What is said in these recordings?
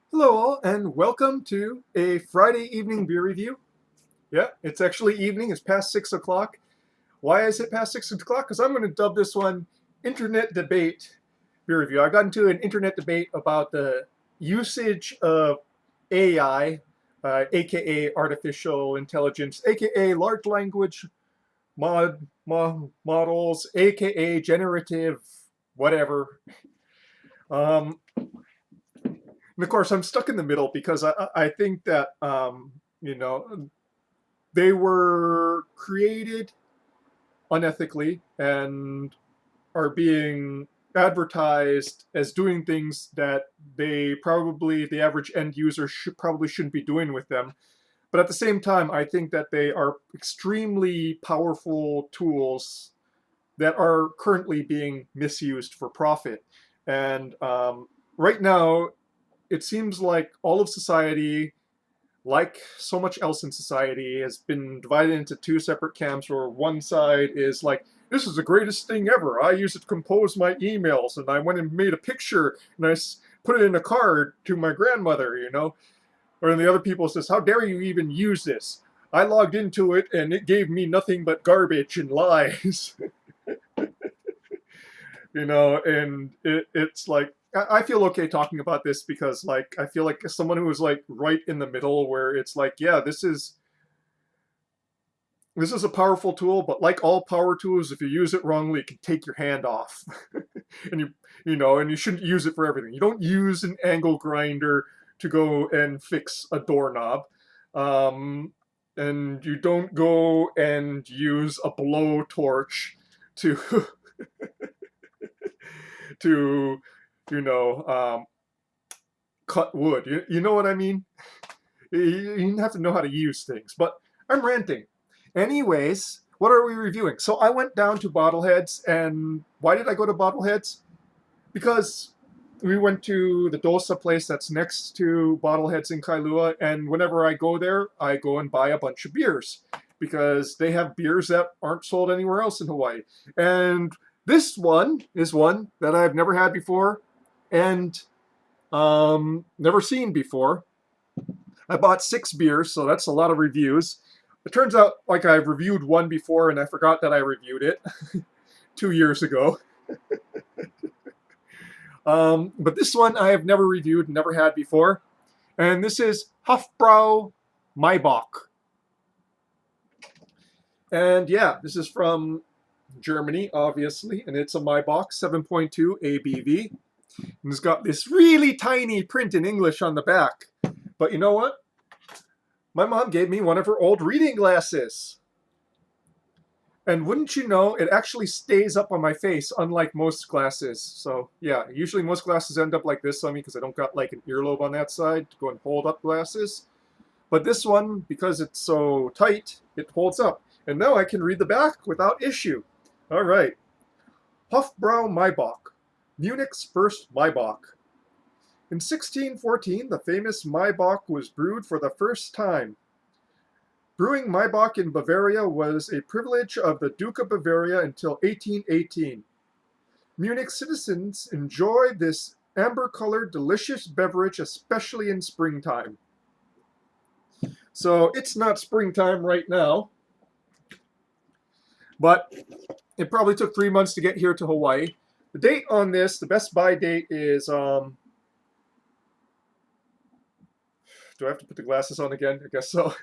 Hello all, and welcome to a Friday evening beer review. Yeah, it's actually evening. It's past 6 o'clock. Why is it past 6 o'clock? Because I'm going to dub this one Internet Debate Beer Review. I got into an internet debate about the usage of AI, aka artificial intelligence, aka large language models, aka generative whatever. Um, and of course, I'm stuck in the middle because I think that you know they were created unethically and are being advertised as doing things that the average end user probably shouldn't be doing with them. But at the same time, I think that they are extremely powerful tools that are currently being misused for profit. And right now, it seems like all of society, like so much else in society, has been divided into two separate camps where one side is like, this is the greatest thing ever. I use it to compose my emails, and I went and made a picture and put it in a card to my grandmother. Or the other people says, how dare you even use this? I logged into it and it gave me nothing but garbage and lies. And it's like, I feel okay talking about this because, like, I feel like someone who is like right in the middle, where it's like, yeah, this is a powerful tool, but like all power tools, if you use it wrongly, it can take your hand off, and and you shouldn't use it for everything. You don't use an angle grinder to go and fix a doorknob, and you don't go and use a blowtorch to to you know cut wood. You know what I mean? You have to know how to use things. But I'm ranting. Anyways, what are we reviewing? So I went down to Bottleheads, and why did I go to Bottleheads? Because we went to the Dosa place that's next to Bottleheads in Kailua, and whenever I go there, I go and buy a bunch of beers because they have beers that aren't sold anywhere else in Hawaii. And this one is one that I've never had before and never seen before. I bought 6 beers, so that's a lot of reviews. It turns out like I've reviewed one before and I forgot that I reviewed it 2 years ago. But this one I have never reviewed, never had before. And this is Hofbrau Maibock. And yeah, this is from Germany, obviously, and it's a Maibock 7.2 ABV. And it's got this really tiny print in English on the back. But you know what? My mom gave me one of her old reading glasses. And wouldn't you know, it actually stays up on my face, unlike most glasses. So yeah, usually most glasses end up like this on me because I don't got like an earlobe on that side to go and hold up glasses. But this one, because it's so tight, it holds up. And now I can read the back without issue. All right. Hofbrau Maibock, Munich's first Maibock. In 1614, the famous Maibock was brewed for the first time. Brewing Maibock in Bavaria was a privilege of the Duke of Bavaria until 1818. Munich citizens enjoy this amber-colored, delicious beverage, especially in springtime. So it's not springtime right now, but it probably took 3 months to get here to Hawaii. The date on this, the best buy date is, do I have to put the glasses on again? I guess so.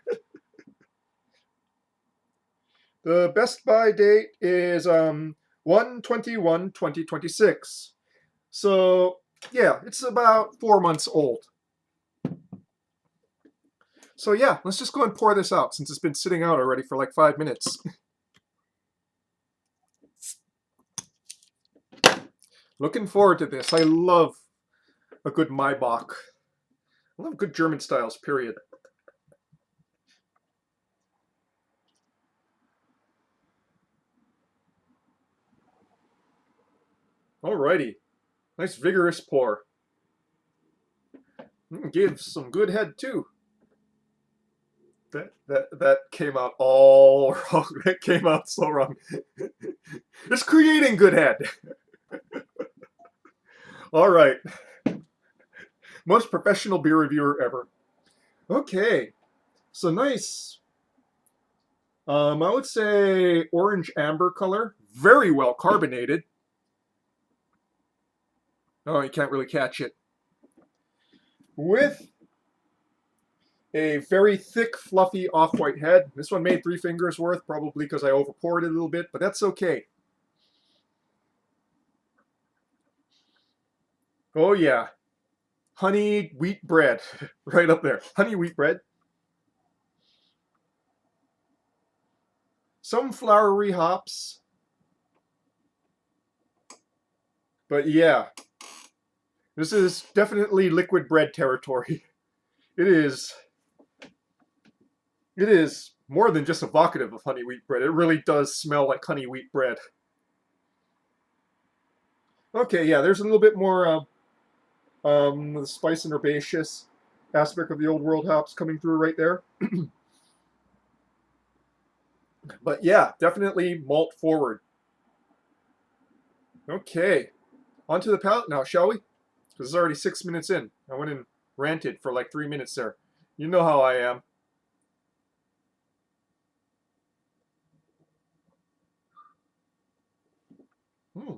The best buy date is 1/21/2026. So yeah, it's about 4 months old. So yeah, let's just go and pour this out since it's been sitting out already for like 5 minutes. Looking forward to this. I love a good Maibock. I love good German styles, period. Alrighty. Nice vigorous pour. Gives some good head too. That came out all wrong. That came out so wrong. It's creating good head. All right. Most professional beer reviewer ever. Okay, so nice. I would say orange amber color, very well carbonated. Oh, you can't really catch it. With a very thick, fluffy off-white head. This one made 3 fingers worth, probably because I overpoured it a little bit, but that's okay. Oh yeah, honey wheat bread, right up there. Honey wheat bread. Some flowery hops, but yeah, this is definitely liquid bread territory. It is. It is more than just evocative of honey wheat bread. It really does smell like honey wheat bread. Okay, yeah, there's a little bit more the spice and herbaceous aspect of the old world hops coming through right there. But yeah, definitely malt forward. Okay, onto the palate now, shall we? Because it's already 6 minutes in. I went and ranted for like 3 minutes there. You know how I am. Hmm.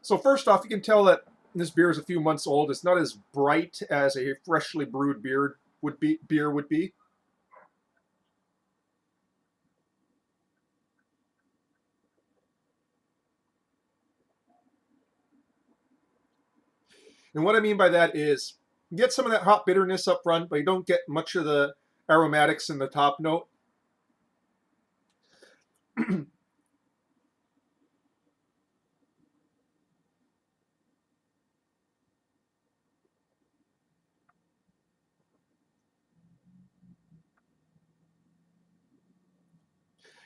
So first off, you can tell that this beer is a few months old. It's not as bright as a freshly brewed beer would be. And what I mean by that is you get some of that hop bitterness up front, but you don't get much of the aromatics in the top note.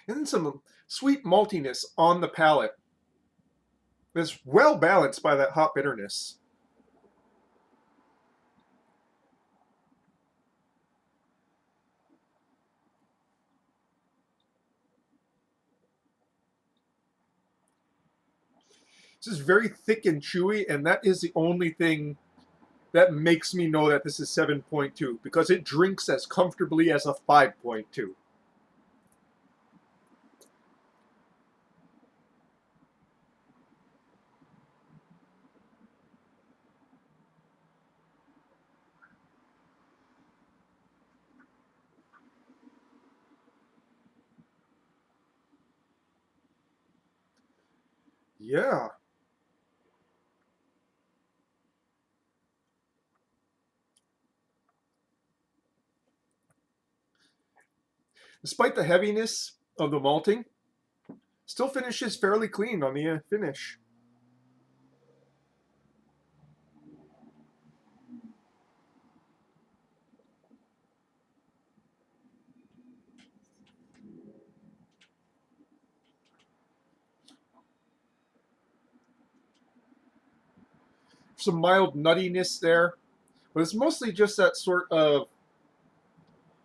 And then some sweet maltiness on the palate that's well balanced by that hop bitterness. This is very thick and chewy, and that is the only thing that makes me know that this is 7.2 because it drinks as comfortably as a 5.2. Yeah. Despite the heaviness of the malting, still finishes fairly clean on the finish. Some mild nuttiness there, but it's mostly just that sort of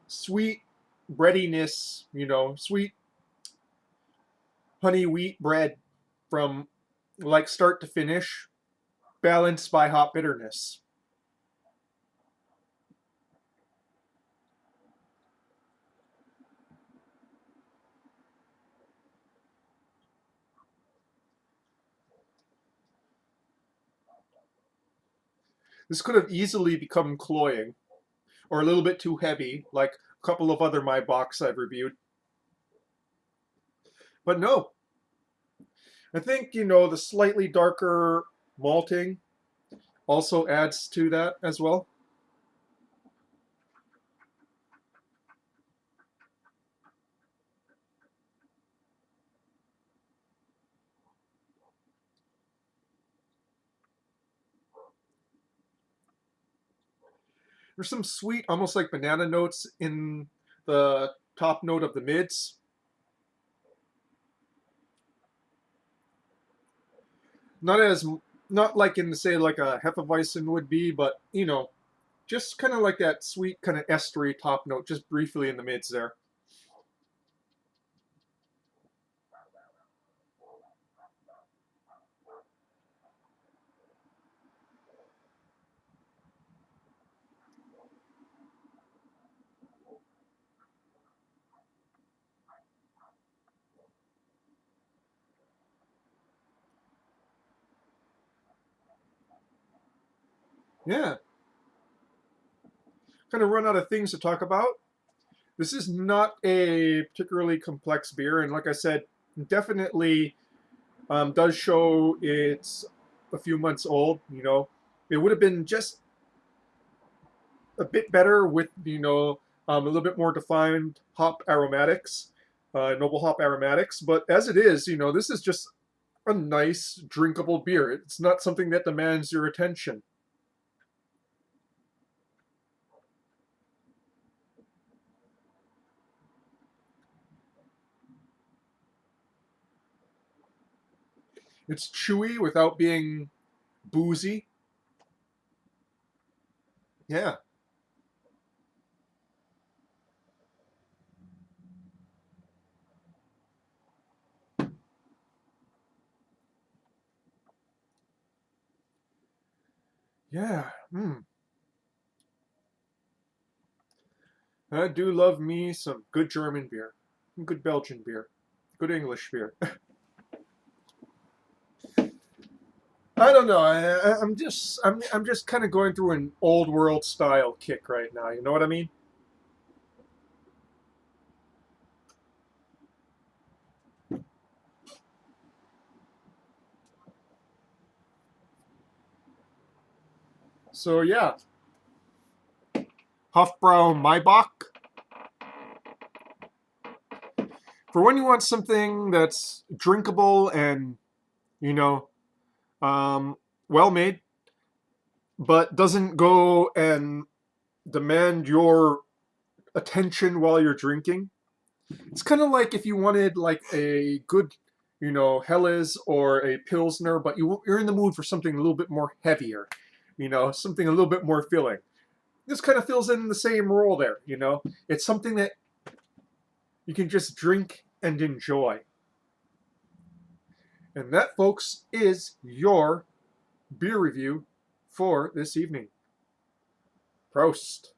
sweet breadiness, sweet honey wheat bread from like start to finish, balanced by hop bitterness. This could have easily become cloying or a little bit too heavy, like a couple of other Maibocks I've reviewed. But no, I think, the slightly darker malting also adds to that as well. There's some sweet, almost like banana notes in the top note of the mids. Not as not like in say like a Hefeweizen would be, but just kind of like that sweet kind of estery top note, just briefly in the mids there. Yeah, kind of run out of things to talk about. This is not a particularly complex beer, and like I said, definitely does show it's a few months old. It would have been just a bit better with a little bit more defined hop aromatics, noble hop aromatics. But as it is, this is just a nice drinkable beer. It's not something that demands your attention. It's chewy without being boozy. Yeah. Yeah. I do love me some good German beer, good Belgian beer, good English beer. I don't know. I'm just kind of going through an old world style kick right now. You know what I mean? So yeah, Hofbrau Maibock. For when you want something that's drinkable and you know um, well made, but doesn't go and demand your attention while you're drinking. It's kind of like if you wanted like a good, Helles or a Pilsner, but you're in the mood for something a little bit more heavier, something a little bit more filling. This kind of fills in the same role there. It's something that you can just drink and enjoy. And that, folks, is your beer review for this evening. Prost.